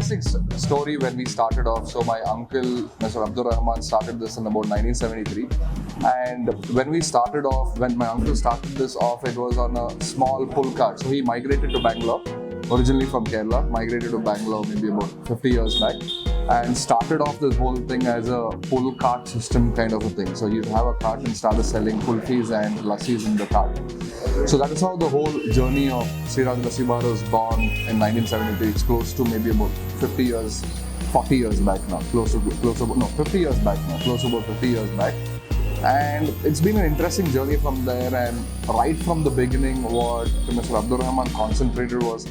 interesting story when we started off. So my uncle, Mr. Abdur Rahman, started this in about 1973. And when we started off, when my uncle started this off, it was on a small pull cart. So he migrated to Bangalore, originally from Kerala, migrated to Bangalore maybe about 50 years back, and started off this whole thing as a pull cart system kind of a thing. So you'd have a cart and started selling kulfis and lassis in the cart. So that is how the whole journey of Sriraj Lassi Bar was born in 1973. It's close to maybe about 50 years, 40 years back now. Close to 50 years back now. Close to about 50 years back. And it's been an interesting journey from there. And right from the beginning, what Mr. Abdur Rahman concentrated was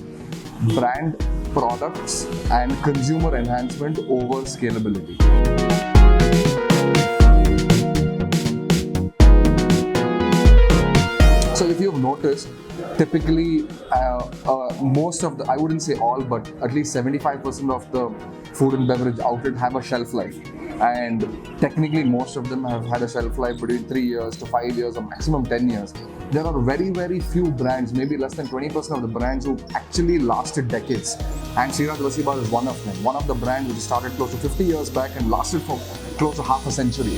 brand, products, and consumer enhancement over scalability. So if you've noticed, typically most of the, I wouldn't say all, but at least 75% of the food and beverage outlet have a shelf life. And technically most of them have had a shelf life between 3 years to 5 years or maximum 10 years. There are very, very few brands, maybe less than 20% of the brands who actually lasted decades. And Sriraj Lassi Bar is one of them. One of the brands which started close to 50 years back and lasted for close to half a century.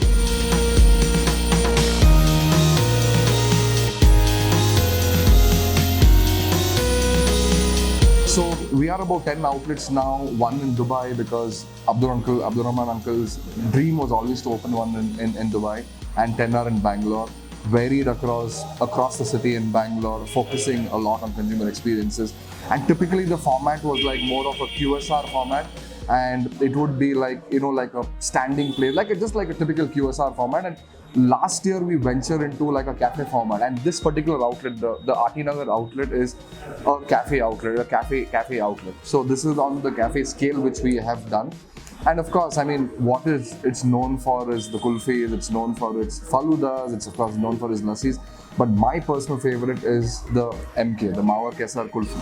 So we are about 10 outlets now, one in Dubai because Abdur Rahman uncle's dream was always to open one in Dubai, and 10 are in Bangalore, varied across the city in Bangalore, focusing a lot on consumer experiences. And typically the format was like more of a QSR format, and it would be like, like a standing place, just like a typical QSR format. And last year we ventured into like a cafe format, and this particular outlet, the Aarti Nagar outlet, is a cafe outlet, a cafe outlet. So this is on the cafe scale which we have done. And of course, I mean, what it's known for is the kulfis, it's known for its faludas, it's of course known for its lassis. But my personal favorite is the MK, the Mawa Kesar Kulfi.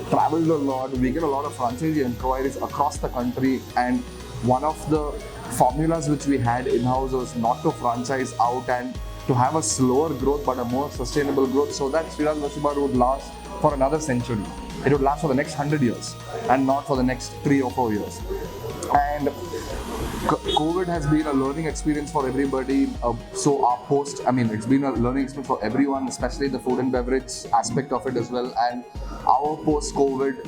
Traveled a lot, we get a lot of franchisee inquiries across the country, and one of the formulas which we had in-house was not to franchise out and to have a slower growth but a more sustainable growth, so that Sriraj Lassi Bar would last for another century. It would last for the next 100 years and not for the next 3 or 4 years. And COVID has been a learning experience for everybody. It's been a learning experience for everyone, especially the food and beverage aspect of it as well. And our post-COVID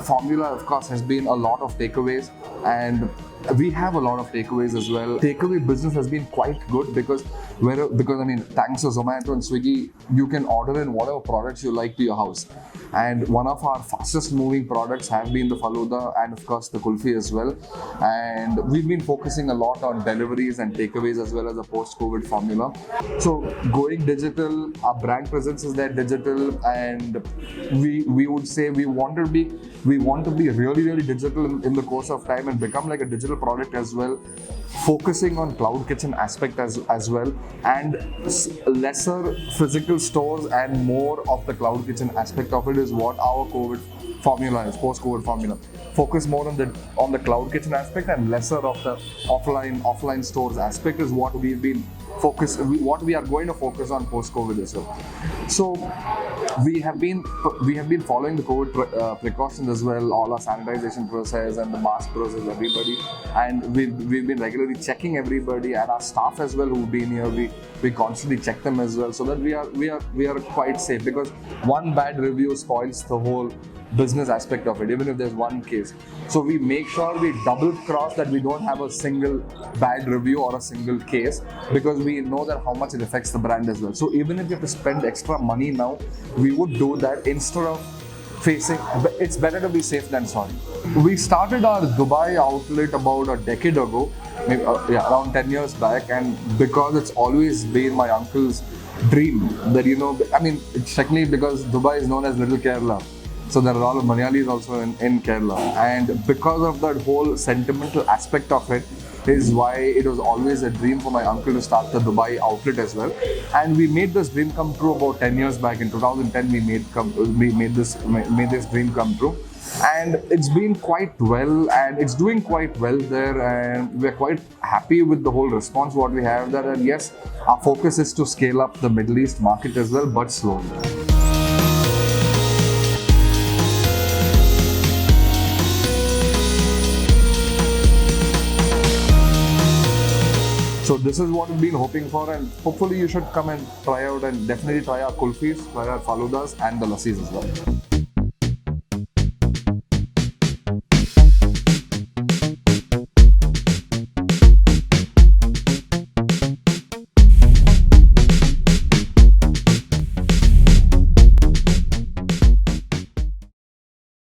formula, of course, has been a lot of takeaways, and we have a lot of takeaways as well. Takeaway business has been quite good because thanks to Zomato and Swiggy, you can order in whatever products you like to your house. And one of our fastest moving products have been the Faluda and of course the Kulfi as well. And we've been focusing a lot on deliveries and takeaways as well as a post-COVID formula. So going digital, our brand presence is there digital, and we would say we want to be really, really digital in the course of time and become like a digital product as well, focusing on cloud kitchen aspect as well, and lesser physical stores and more of the cloud kitchen aspect of it is what our COVID formula is, post-COVID formula. Focus more on the cloud kitchen aspect and lesser of the offline stores aspect is what we are going to focus on post-COVID as well. So we have been following the COVID precautions as well, all our sanitization process and the mask process, everybody, and we've been regularly checking everybody and our staff as well who've been here. We constantly check them as well, so that we are quite safe, because one bad review spoils the whole business aspect of it, even if there's one case. So we make sure we double cross that we don't have a single bad review or a single case, because we know that how much it affects the brand as well. So even if you have to spend extra money now, we would do that instead of it's better to be safe than sorry. We started our Dubai outlet about a decade ago, maybe around 10 years back, and because it's always been my uncle's dream that, it's technically because Dubai is known as Little Kerala. So there are a lot of Malayalis also in Kerala, and because of that whole sentimental aspect of it is why it was always a dream for my uncle to start the Dubai outlet as well. And we made this dream come true about 10 years back. In 2010 we made this dream come true. and it's been quite well, and it's doing quite well there, and we're quite happy with the whole response what we have there. And yes, our focus is to scale up the Middle East market as well, but slowly. So this is what we've been hoping for, and hopefully you should come and try out, and definitely try our kulfis, try our faludas and the lassis as well.